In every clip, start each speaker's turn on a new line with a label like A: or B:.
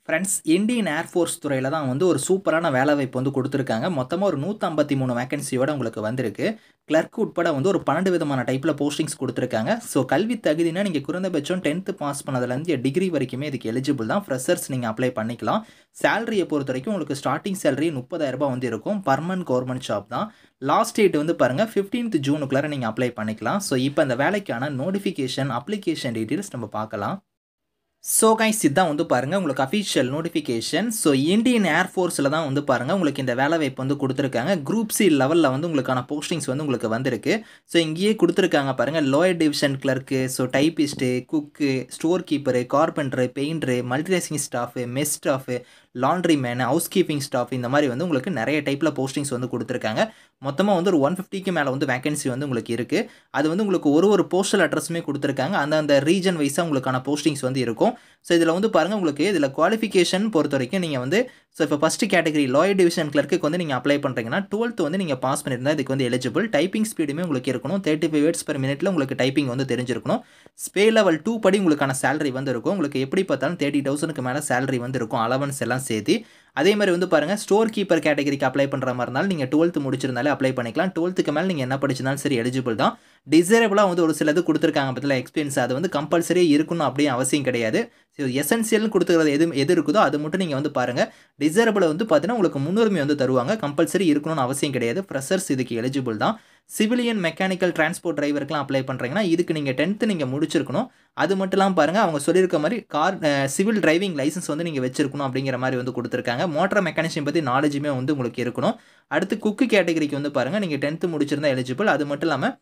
A: Friends Indian air force துறையில தான் வந்து ஒரு சூப்பரான வேலைவாய்ப்பு வந்து குடுத்துருக்காங்க. மொத்தமா ஒரு 153 வேக்கன்சியோட உங்களுக்கு வந்திருக்கு. கிளர்க் உட்பட வந்து ஒரு 12 விதமான டைப்ல போஸ்டிங்ஸ் குடுத்துருக்காங்க. ஸோ கல்வி தகுதினா நீங்க குறைந்தபட்சம் 10த் பாஸ் பண்ணதுலேருந்து டிகிரி வரைக்குமே இதுக்கு எலிஜிபிள் தான். ஃப்ரெஷர்ஸ் நீங்க அப்ளை பண்ணிக்கலாம். சேலரிய பொறுத்தவரைக்கும் உங்களுக்கு ஸ்டார்ட்டிங் சேலரி ரூ. 30,000 வந்து இருக்கும். பெர்மனன்ட் கவர்ன்மென்ட் ஜாப் தான். லாஸ்ட் டேட் வந்து பாருங்க 15th ஜூனுக்குள்ளார நீங்க அப்ளை பண்ணிக்கலாம். ஸோ இப்ப இந்த வேலைக்கான நோட்டிஃபிகேஷன், அப்ளிகேஷன் டீட்டெயில்ஸ் நம்ம பார்க்கலாம். ஸோ கைஸ் இதான் வந்து பாருங்கள் உங்களுக்கு அஃபிஷியல் நோட்டிஃபிகேஷன். ஸோ இந்தியன் ஏர்ஃபோர்ஸில் தான் வந்து பாருங்கள் உங்களுக்கு இந்த வேலைவாய்ப்பு வந்து கொடுத்துருக்காங்க. குரூப் சி லெவலில் வந்து உங்களுக்கான போஸ்டிங்ஸ் வந்து உங்களுக்கு வந்திருக்கு. ஸோ இங்கேயே கொடுத்துருக்காங்க பாருங்கள், lower division clerk, so typist, cook, store keeper, carpenter, painter, multitasking staff, mess staff, laundry man, house keeping staff, இந்த மாதிரி வந்து உங்களுக்கு நிறைய டைப்பில் போஸ்டிங்ஸ் வந்து கொடுத்துருக்காங்க. மொத்தமாக வந்து ஒரு 150க்கு மேலே வந்து வேகன்சி வந்து உங்களுக்கு இருக்குது. அது வந்து உங்களுக்கு ஒரு போஸ்டல் அட்ரஸுமே கொடுத்துருக்காங்க. அந்த ரீஜன் வைஸாக உங்களுக்கான போஸ்டிங்ஸ் வந்து இருக்கும். ஸோ இதில் வந்து பாருங்கள் உங்களுக்கு இதில் குவாலிஃபிகேஷன் பொறுத்த வரைக்கும் நீங்கள் வந்து ஸோ இப்போ first category lower division clerk வந்து நீங்கள் அப்ளை பண்ணுறீங்கன்னா 12th வந்து நீங்கள் பாஸ் பண்ணியிருந்தால் இதுக்கு வந்து எலிஜிபிள். டைப்பிங் ஸ்பீடுமே உங்களுக்கு இருக்கணும். 35 வேர்ட்ஸ் பெர் மினிட்ல உங்களுக்கு டைப்பிங் வந்து தெரிஞ்சிருக்கணும். ஸ்பே லெவல் 2 படி உங்களுக்கான சேலரி வந்து இருக்கும். உங்களுக்கு எப்படி பார்த்தாலும் 30,000க்கு மேலே சேலரி வந்து இருக்கும், அலவன்ஸ் எல்லாம் சேர்த்து. அதே மாதிரி வந்து பாருங்கள், ஸ்டோர் கீப்பர் கேட்டகரிக்கு அப்ளை பண்ணுற மாதிரி இருந்தாலும் நீங்கள் 12th முடிச்சிருந்தாலே அப்ளை பண்ணிக்கலாம். 12th மேலே நீங்கள் என்ன படிச்சிருந்தாலும் சரி எலிஜிபிள் தான். டிசைரபிளாக வந்து ஒரு சிலது கொடுத்துருக்காங்க பற்றில எக்ஸ்பீரியன்ஸ், அது வந்து கம்பல்சரி இருக்கணும் அப்படியே அவசியம் கிடையாது. ஸோ எசென்சியல்னு கொடுத்துக்கிறது எது இருக்குதோ அது மட்டும் நீங்கள் வந்து பாருங்கள். டிசைரபிளை வந்து பார்த்தீங்கன்னா உங்களுக்கு முன்னுரிமை வந்து தருவாங்க. கம்பல்சரி இருக்கணும்னு அவசியம் கிடையாது. ஃப்ரெஷர்ஸ் இதுக்கு எலிஜிபிள் தான். சிவிலியன் மெக்கானிக்கல் டிரான்ஸ்போர்ட் டிரைவருக்குலாம் அப்ளை பண்ணுறீங்கன்னா இதுக்கு நீங்கள் 10th நீங்கள் முடிச்சிருக்கணும். அது மட்டும் இல்லாமல் பாருங்கள், அவங்க சொல்லியிருக்க மாதிரி சிவில் டிரைவிங் லைசன்ஸ் வந்து நீங்கள் வச்சிருக்கணும் அப்படிங்கிற மாதிரி வந்து கொடுத்துருக்காங்க. மோட்டார் மெக்கானிசம் பற்றி நாலேஜுமே வந்து உங்களுக்கு இருக்கணும். அடுத்து குக்கு கேட்டகரிக்கு வந்து பாருங்கள், நீங்கள் 10th முடிச்சிருந்தா எலிஜிபிள். அது மட்டும் இல்லாமல்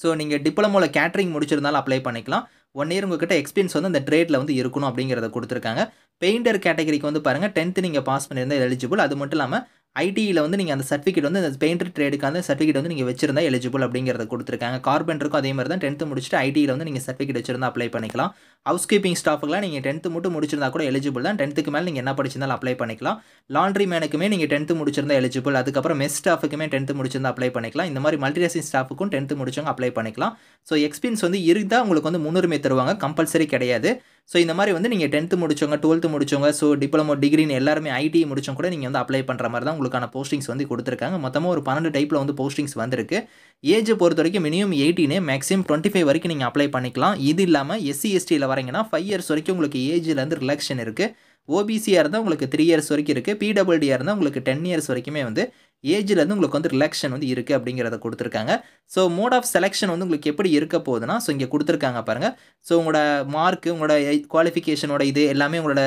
A: ஸோ நீங்கள் டிப்ளமோவில் கேட்ரிங் முடிச்சிருந்தாலும் அப்ளை பண்ணிக்கலாம். 1 இயர் உங்கள்கிட்ட எக்ஸ்பீரியன்ஸ் வந்து அந்த ட்ரேடில் வந்து இருக்கணும் அப்படிங்கிறத கொடுத்துருக்காங்க. பெயிண்டர் கேட்டகரிக்கு வந்து பாருங்கள் 10th நீங்கள் பாஸ் பண்ணியிருந்தால் எலிஜிபிள். அது மட்டும் இல்லாமல் ஐடியில் வந்து நீங்கள் அந்த சர்டிஃபிகேட் வந்து அந்த பெயிண்டர் ட்ரேடுக்கான சர்டிஃபிகேட் வந்து நீங்கள் வச்சிருந்தா எலிஜிபிள் அப்படிங்கிறத கொடுத்துருக்காங்க. கார்பெண்டருக்கும் அதே மாதிரி தான் 10th முடிச்சுட்டு ஐடியில் வந்து நீங்கள் சர்டிஃபிகேட் வச்சிருந்தா அப்ளை பண்ணிக்கலாம். ஹவுஸ் கீப்பிங் ஸ்டாஃபுக்குலாம் நீங்கள் 10th மட்டும் முடிச்சிருந்தா கூட எலிஜிபிள் தான். 10th மேலே நீங்கள் என்ன படிச்சிருந்தாலும் அப்ளை பண்ணிக்கலாம். லாண்ட்ரி மேனுக்குமே நீங்கள் 10th முடிச்சிருந்தா எலிஜிபிள். அதுக்கப்புறம் மெஸ் ஸ்டாஃபுக்குமே 10th முடிச்சிருந்தா அப்ளை பண்ணிக்கலாம். இந்த மாதிரி மல்டிடேஸ்கிங் ஸ்டாஃபுக்கும் 10th முடிச்சவங்க அப்ளை பண்ணிக்கலாம். ஸோ எக்ஸ்பீரியன்ஸ் வந்து இருந்தால் உங்களுக்கு வந்து முன்னுரிமை தருவாங்க, கம்பல்சரி கிடையாது. ஸோ இந்த மாதிரி வந்து நீங்கள் 10th முடிச்சவங்க, 12th முடிச்சவங்க, ஸோ டிப்ளமோ டிகிரின்னு எல்லாருமே ஐடி முடிச்சவங்க கூட நீங்கள் வந்து அப்ளை பண்ணுற மாதிரி தான் உங்களுக்கான போஸ்டிங்ஸ் வந்து கொடுத்துருக்காங்க. மொத்தமாக ஒரு 12 டைப்பில் வந்து போஸ்டிங்ஸ் வந்திருக்கு. ஏஜை பொறுத்த வரைக்கும் மினிமம் 18, மேக்ஸிமம் 25 வரைக்கும் நீங்கள் அப்ளை பண்ணிக்கலாம். இது இல்லாமல் எஸ்சி எஸ்டியில் வரீங்கன்னா 5 இயர்ஸ் வரைக்கும் உங்களுக்கு ஏஜ்லேருந்து ரிலாக்ஷன் இருக்குது. ஓபிசியாக இருந்தால் உங்களுக்கு 3 இயர்ஸ் வரைக்கும் இருக்குது. பிடபிள்யூடியாக இருந்தால் உங்களுக்கு 10 இயர்ஸ் வரைக்குமே வந்து ஏஜ்லேருந்து உங்களுக்கு வந்து ரிலாக்ஷன் வந்து இருக்குது அப்படிங்கிறத கொடுத்துருக்காங்க. ஸோ மோட் ஆஃப் செலெக்ஷன் வந்து உங்களுக்கு எப்படி இருக்க போகுதுன்னா, ஸோ இங்கே கொடுத்துருக்காங்க பாருங்கள். ஸோ உங்களோட மார்க்கு, உங்களோட குவாலிஃபிகேஷனோட இது எல்லாமே உங்களோட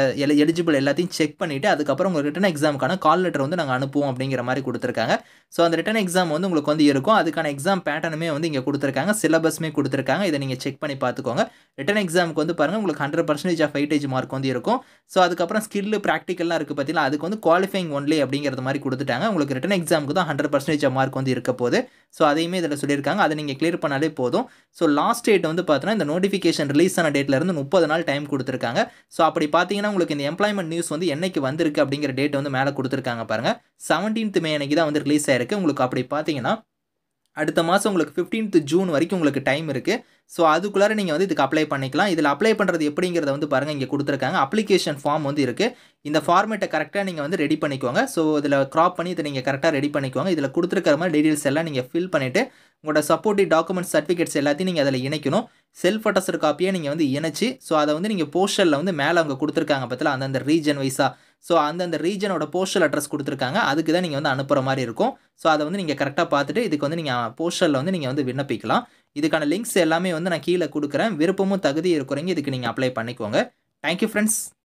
A: எலிஜிபிள் எல்லாத்தையும் செக் பண்ணிவிட்டு அதுக்கப்புறம் உங்கள் ரிட்டன் எக்ஸாமுக்கான கால் லெட்டர் வந்து நாங்கள் அனுப்புவோம் அப்படிங்கிற மாதிரி கொடுத்துருக்காங்க. ஸோ அந்த ரிட்டன் எக்ஸாம் வந்து உங்களுக்கு வந்து இருக்கும். அதுக்கான எக்ஸாம் பேட்டர்னுமே வந்து இங்கே கொடுத்துருக்காங்க. சிலபஸ்மே கொடுத்துருக்காங்க. இதை நீங்கள் செக் பண்ணி பார்த்துக்கோங்க. ரிட்டன் எக்ஸாமுக்கு வந்து பாருங்கள் உங்களுக்கு 100% ஆஃப் வெயிட்டேஜ் மார்க் வந்து இருக்கும். ஸோ அதுக்கப்புறம் ஸ்கில்லு ப்ராக்டிக்கல்லாம் இருக்குது பார்த்தீங்களா, அதுக்கு வந்து குவாலிஃபைங் ஒன்லி அப்படிங்கிறது மாதிரி கொடுத்துட்டாங்க. உங்களுக்கு ரிட்டன் எக்ஸாமுக்கு தான் 100% மார்க் வந்து இருக்க போகுது. ஸோ அதையுமே இதில் சொல்லியிருக்காங்க. அதை நீங்கள் கிளியர் பண்ணாலே போதும். ஸோ லாஸ்ட் டேட் வந்து பார்த்தீங்கன்னா இந்த நோட்டிஃபிகேஷன் ரிலீஸ் ஆன டேட்லேருந்து 30 நாள் டைம் கொடுத்துருக்காங்க. ஸோ அப்படி பார்த்தீங்கன்னா உங்களுக்கு இந்த எம்ப்ளாய்மெண்ட் நியூஸ் வந்து என்னைக்கு வந்திருக்கு அப்படிங்கிற டேட் வந்து மேலே கொடுத்துருக்காங்க பாருங்கள். 17th மே அன்னைக்கு தான் வந்து ரிலீஸ் ஆயிருக்கு. உங்களுக்கு அப்படி பார்த்தீங்கன்னா அடுத்த மாதம் உங்களுக்கு 15th ஜூன் வரைக்கும் உங்களுக்கு டைம் இருக்குது. ஸோ அதுக்குள்ளார நீங்கள் வந்து இதுக்கு அப்ளை பண்ணிக்கலாம். இதில் அப்ளை பண்ணுறது எப்படிங்கிறத வந்து பாருங்கள், இங்கே கொடுத்துருக்காங்க. அப்ளிகேஷன் ஃபார்ம் வந்து இருக்குது. இந்த ஃபார்மேட்டை கரெக்டாக நீங்கள் வந்து ரெடி பண்ணிக்கோங்க. ஸோ இதில் க்ராப் பண்ணி இதை நீங்கள் கரெக்டாக ரெடி பண்ணிக்கோங்க. இதில் கொடுத்துருக்கிற மாதிரி டீட்டெயில்ஸ் எல்லாம் நீங்கள் ஃபில் பண்ணிவிட்டு உங்களோட சப்போர்ட்டிவ் டாக்குமெண்ட்ஸ், சர்டிஃபிகேட்ஸ் எல்லாத்தையும் நீங்கள் அதில் இணைக்கணும். செல்ஃப் அட்டஸ்டட் காப்பியை நீங்கள் வந்து இணைச்சி, ஸோ அதை வந்து நீங்கள் போஸ்டலில் வந்து மேலே அவங்க கொடுத்துருக்காங்க பார்த்தீங்களா, அந்தந்த ரீஜன் வைஸாக. ஸோ அந்தந்த ரீஜனோட போஸ்டல் அட்ரஸ் கொடுத்துருக்காங்க. அதுக்கு தான் நீங்கள் வந்து அனுப்புகிற மாதிரி இருக்கும். ஸோ அதை வந்து நீங்கள் கரெக்டாக பார்த்துட்டு இதுக்கு வந்து நீங்கள் போஸ்டலில் வந்து நீங்கள் வந்து விண்ணப்பிக்கலாம். இதுக்கான லிங்க்ஸ் எல்லாமே வந்து நான் கீழே கொடுக்குறேன். விருப்பமும் தகுதி இருக்கிறவங்க இதுக்கு நீங்கள் அப்ளை பண்ணிக்கோங்க. Thank you friends.